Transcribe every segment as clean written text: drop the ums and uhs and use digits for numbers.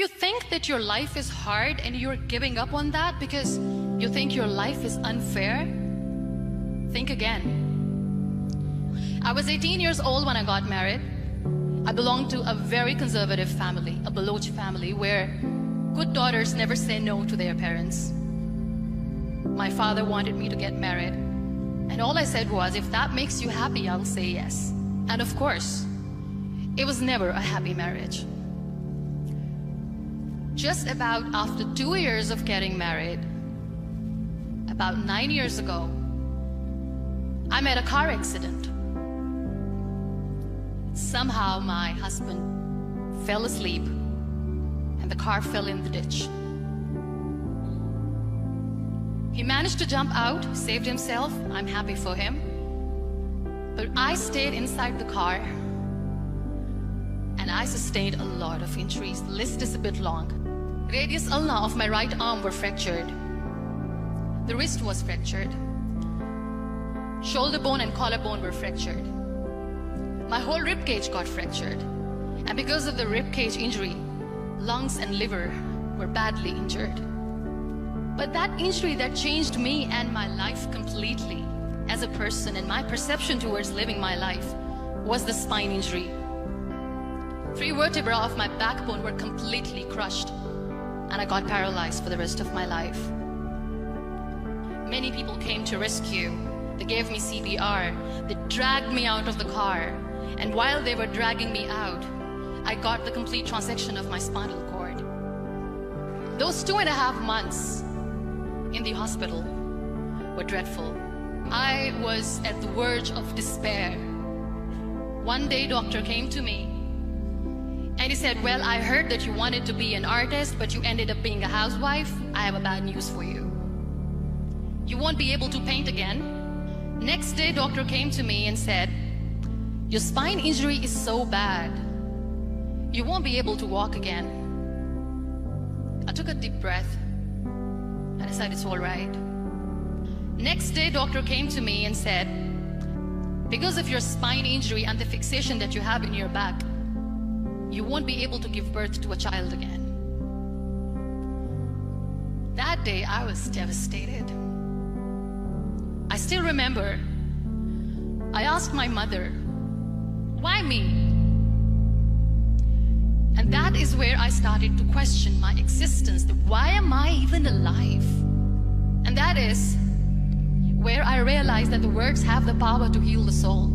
you think that your life is hard and you're giving up on that because you think your life is unfair, think again. I was 18 years old when I got married. I belonged to a very conservative family, a Baloch family, where good daughters never say no to their parents. My father wanted me to get married, and all I said was, if that makes you happy, I'll say yes. And of course, it was never a happy marriage. Just about after 2 years of getting married, about 9 years ago, I met a car accident. Somehow my husband fell asleep and the car fell in the ditch. He managed to jump out, saved himself. I'm happy for him. But I stayed inside the car and I sustained a lot of injuries. The list is a bit long. Radius ulna of my right arm were fractured. The wrist was fractured. Shoulder bone and collarbone were fractured. My whole rib cage got fractured. And because of the rib cage injury, lungs and liver were badly injured. But that injury that changed me and my life completely as a person and my perception towards living my life was the spine injury. 3 vertebrae of my backbone were completely crushed and I got paralyzed for the rest of my life. Many people came to rescue. They gave me CPR. They dragged me out of the car. And while they were dragging me out, I got the complete transection of my spinal cord. Those 2.5 months in the hospital were dreadful. I was at the verge of despair. One day, doctor came to me and he said, well, I heard that you wanted to be an artist, but you ended up being a housewife. I have a bad news for you. You won't be able to paint again. Next day, doctor came to me and said, your spine injury is so bad, you won't be able to walk again. I took a deep breath and I said, it's all right. Next day, doctor came to me and said, because of your spine injury and the fixation that you have in your back, you won't be able to give birth to a child again. That day, I was devastated. I still remember, I asked my mother, why me? And that is where I started to question my existence. Why am I even alive? And that is where I realized that the words have the power to heal the soul.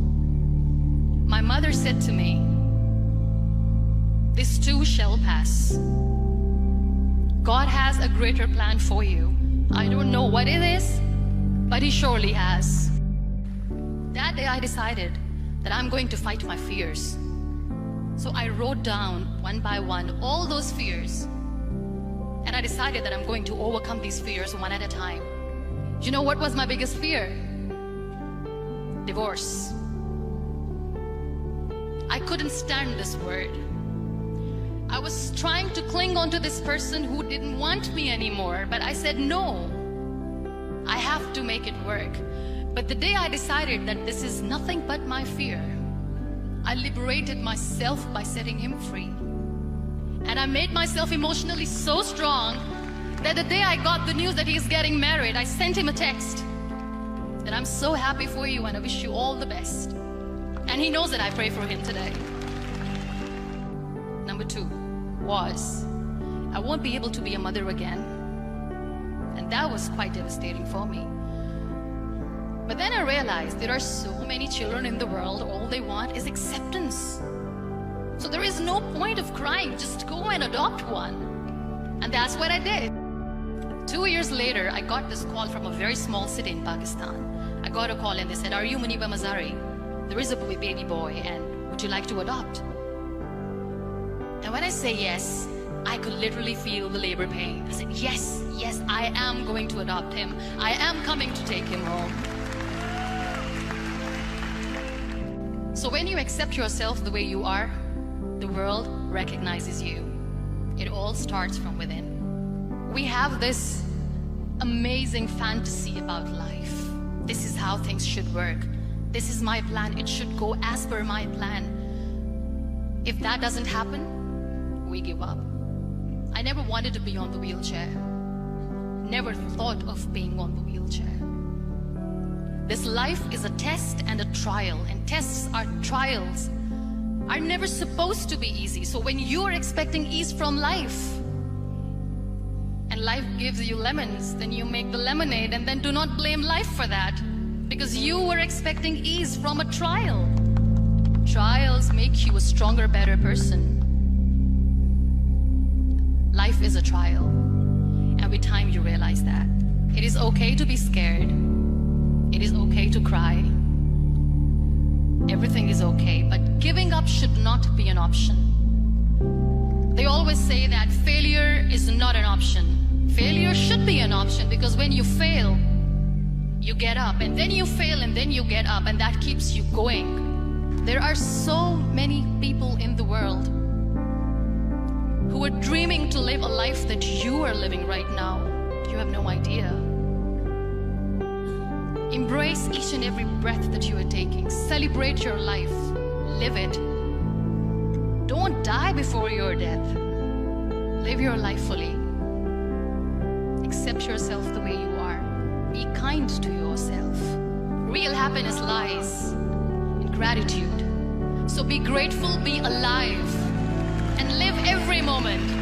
My mother said to me, this too shall pass. God has a greater plan for you. I don't know what it is, but He surely has. That day I decided that I'm going to fight my fears. So I wrote down one by one all those fears. And I decided that I'm going to overcome these fears one at a time. You know what was my biggest fear? Divorce. I couldn't stand this word. I was trying to cling on to this person who didn't want me anymore, but I said no. I have to make it work. But the day I decided that this is nothing but my fear, I liberated myself by setting him free. And I made myself emotionally so strong that the day I got the news that he's getting married, I sent him a text that I'm so happy for you and I wish you all the best. And he knows that I pray for him today. Number 2 was, I won't be able to be a mother again. And that was quite devastating for me. But then I realized there are so many children in the world, all they want is acceptance. So there is no point of crying, just go and adopt one. And that's what I did. 2 years later, I got this call from a very small city in Pakistan. I got a call and they said, are you Muniba Mazari? There is a baby boy and would you like to adopt? And when I say yes, I could literally feel the labor pain. I said, yes, I am going to adopt him. I am coming to take him home. So when you accept yourself the way you are, the world recognizes you. It all starts from within. We have this amazing fantasy about life. This is how things should work. This is my plan. It should go as per my plan. If that doesn't happen, we give up. I never wanted to be on the wheelchair. Never thought of being on the wheelchair. This life is a test and a trial, and tests are trials are never supposed to be easy. So when you are expecting ease from life, and life gives you lemons, then you make the lemonade, and then do not blame life for that, because you were expecting ease from a trial. Trials make you a stronger, better person. Life is a trial, and with time you realize that. It is okay to be scared. It is okay to cry. Everything is okay, but giving up should not be an option. They always say that failure is not an option. Failure should be an option, because when you fail, you get up, and then you fail, and then you get up, and that keeps you going. There are so many people in the world who are dreaming to live a life that you are living right now. You have no idea. Embrace each and every breath that you are taking. Celebrate your life. Live it. Don't die before your death. Live your life fully. Accept yourself the way you are. Be kind to yourself. Real happiness lies in gratitude. So be grateful, be alive, and live every moment.